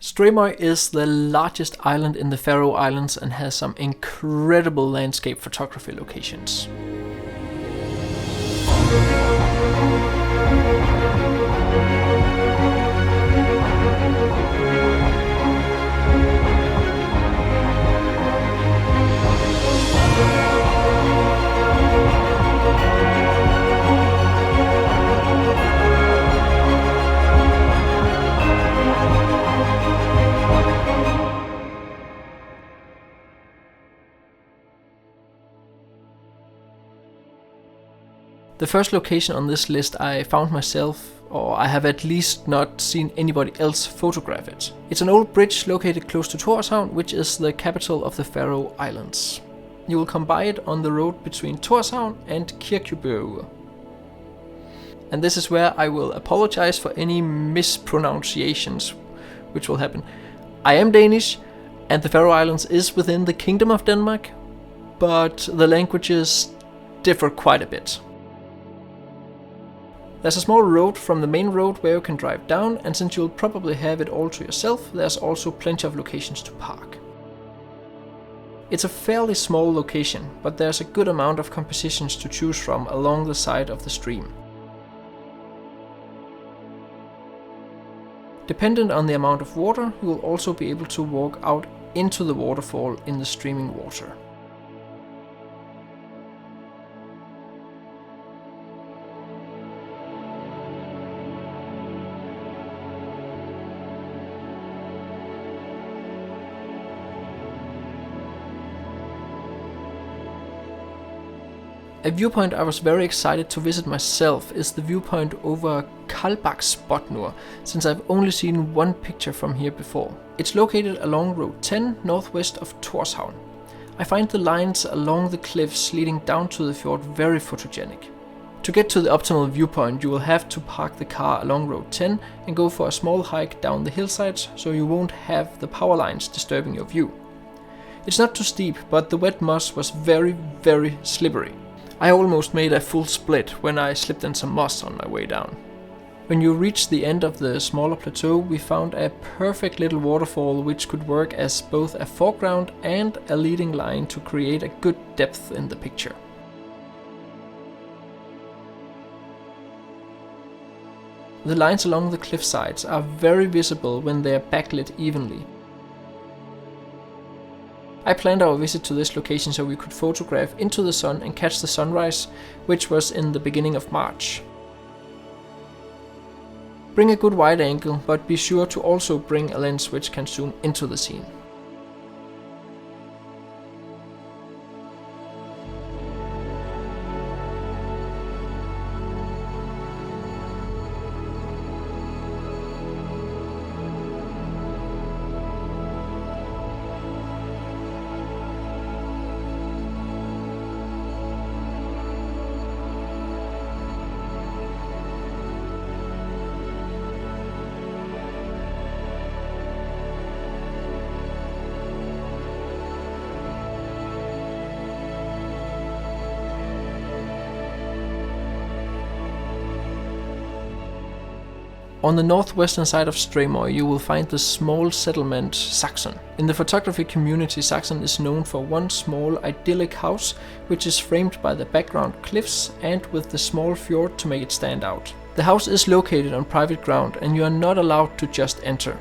Streymoy is the largest island in the Faroe Islands and has some incredible landscape photography locations. The first location on this list I found myself, or I have at least not seen anybody else photograph it. It's an old bridge located close to Tórshavn, which is the capital of the Faroe Islands. You will come by it on the road between Tórshavn and Kirkjubøur. And this is where I will apologize for any mispronunciations which will happen. I am Danish, and the Faroe Islands is within the Kingdom of Denmark, but the languages differ quite a bit. There's a small road from the main road where you can drive down, and since you'll probably have it all to yourself, there's also plenty of locations to park. It's a fairly small location, but there's a good amount of compositions to choose from along the side of the stream. Dependent on the amount of water, you will also be able to walk out into the waterfall in the streaming water. A viewpoint I was very excited to visit myself is the viewpoint over Kaldbaksbotnur, since I've only seen one picture from here before. It's located along Road 10, northwest of Tórshavn. I find the lines along the cliffs leading down to the fjord very photogenic. To get to the optimal viewpoint, you will have to park the car along Road 10 and go for a small hike down the hillsides, so you won't have the power lines disturbing your view. It's not too steep, but the wet moss was very slippery. I almost made a full split when I slipped in some moss on my way down. When you reach the end of the smaller plateau, we found a perfect little waterfall which could work as both a foreground and a leading line to create a good depth in the picture. The lines along the cliff sides are very visible when they are backlit evenly. I planned our visit to this location so we could photograph into the sun and catch the sunrise, which was in the beginning of March. Bring a good wide angle, but be sure to also bring a lens which can zoom into the scene. On the northwestern side of Streymoy, you will find the small settlement Saksun. In the photography community, Saksun is known for one small idyllic house, which is framed by the background cliffs and with the small fjord to make it stand out. The house is located on private ground and you are not allowed to just enter.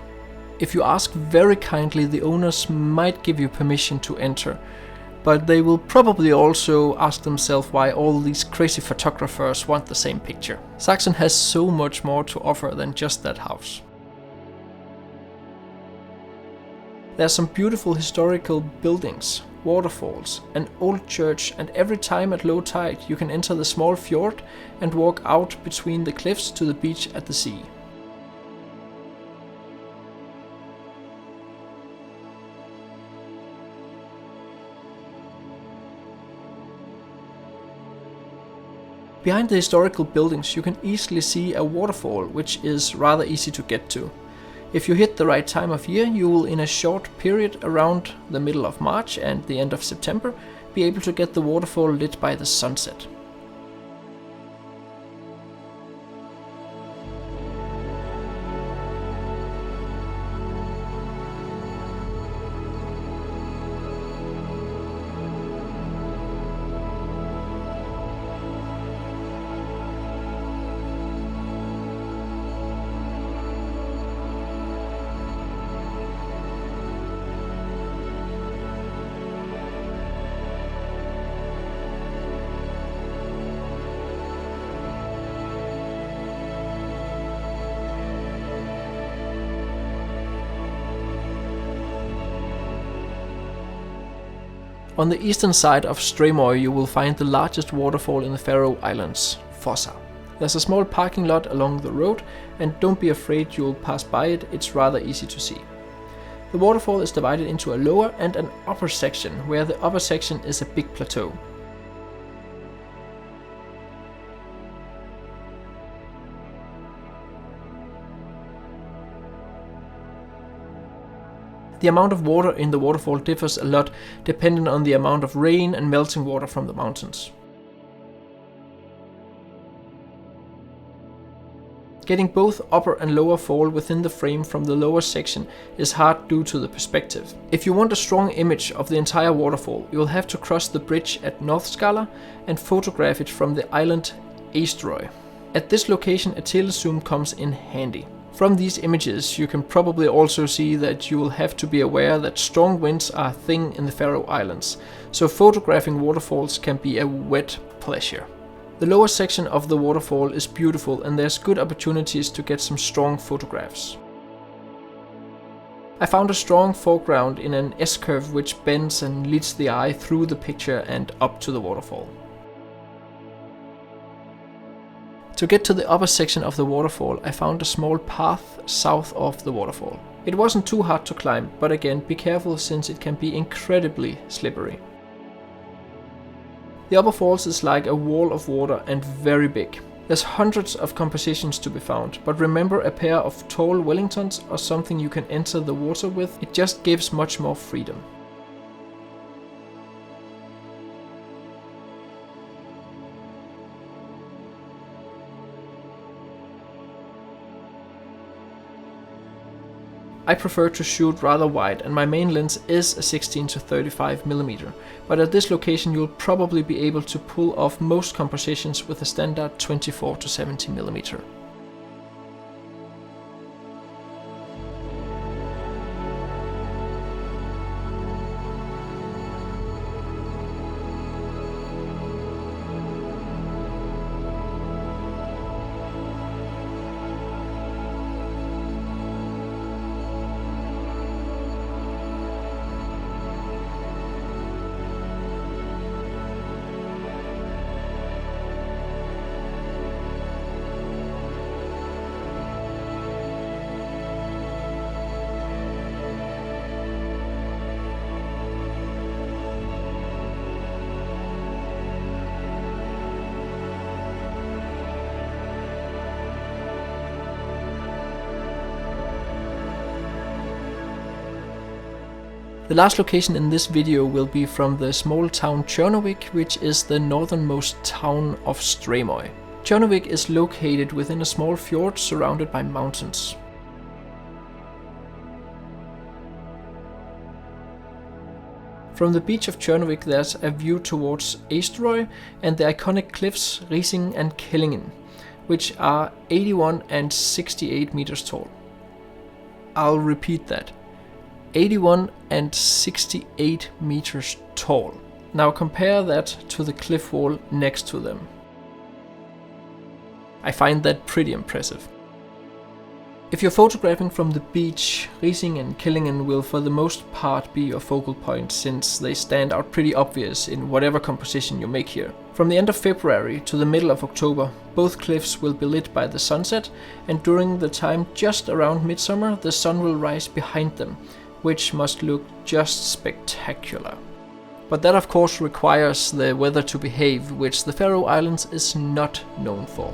If you ask very kindly, the owners might give you permission to enter, but they will probably also ask themselves why all these crazy photographers want the same picture. Saksun has so much more to offer than just that house. There are some beautiful historical buildings, waterfalls, an old church, and every time at low tide you can enter the small fjord and walk out between the cliffs to the beach at the sea. Behind the historical buildings you can easily see a waterfall, which is rather easy to get to. If you hit the right time of year, you will in a short period around the middle of March and the end of September be able to get the waterfall lit by the sunset. On the eastern side of Streymoy you will find the largest waterfall in the Faroe Islands, Fossá. There's a small parking lot along the road, and don't be afraid you'll pass by it, it's rather easy to see. The waterfall is divided into a lower and an upper section, where the upper section is a big plateau. The amount of water in the waterfall differs a lot depending on the amount of rain and melting water from the mountains. Getting both upper and lower fall within the frame from the lower section is hard due to the perspective. If you want a strong image of the entire waterfall, you will have to cross the bridge at Norðskála and photograph it from the island Eysturoy. At this location a telezoom comes in handy. From these images you can probably also see that you will have to be aware that strong winds are a thing in the Faroe Islands, so photographing waterfalls can be a wet pleasure. The lower section of the waterfall is beautiful and there's good opportunities to get some strong photographs. I found a strong foreground in an S-curve which bends and leads the eye through the picture and up to the waterfall. To get to the upper section of the waterfall, I found a small path south of the waterfall. It wasn't too hard to climb, but again be careful since it can be incredibly slippery. The upper falls is like a wall of water and very big. There's hundreds of compositions to be found, but remember a pair of tall Wellingtons or something you can enter the water with, it just gives much more freedom. I prefer to shoot rather wide and my main lens is a 16-35mm, but at this location you'll probably be able to pull off most compositions with a standard 24-70mm. The last location in this video will be from the small town Tjørnuvík, which is the northernmost town of Streymoy. Tjørnuvík is located within a small fjord surrounded by mountains. From the beach of Tjørnuvík there's a view towards Eysturoy and the iconic cliffs Rising and Kellingen, which are 81 and 68 meters tall. I'll repeat that. 81 and 68 meters tall. Now compare that to the cliff wall next to them. I find that pretty impressive. If you're photographing from the beach, Rising and Kellingen will for the most part be your focal point since they stand out pretty obvious in whatever composition you make here. From the end of February to the middle of October, both cliffs will be lit by the sunset, and during the time just around midsummer the sun will rise behind them, which must look just spectacular. But that of course requires the weather to behave, which the Faroe Islands is not known for.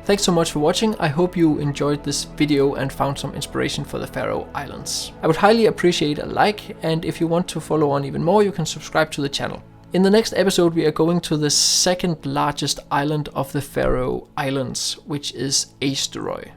Thanks so much for watching. I hope you enjoyed this video and found some inspiration for the Faroe Islands. I would highly appreciate a like, and if you want to follow on even more, you can subscribe to the channel. In the next episode we are going to the second largest island of the Faroe Islands, which is Eysturoy.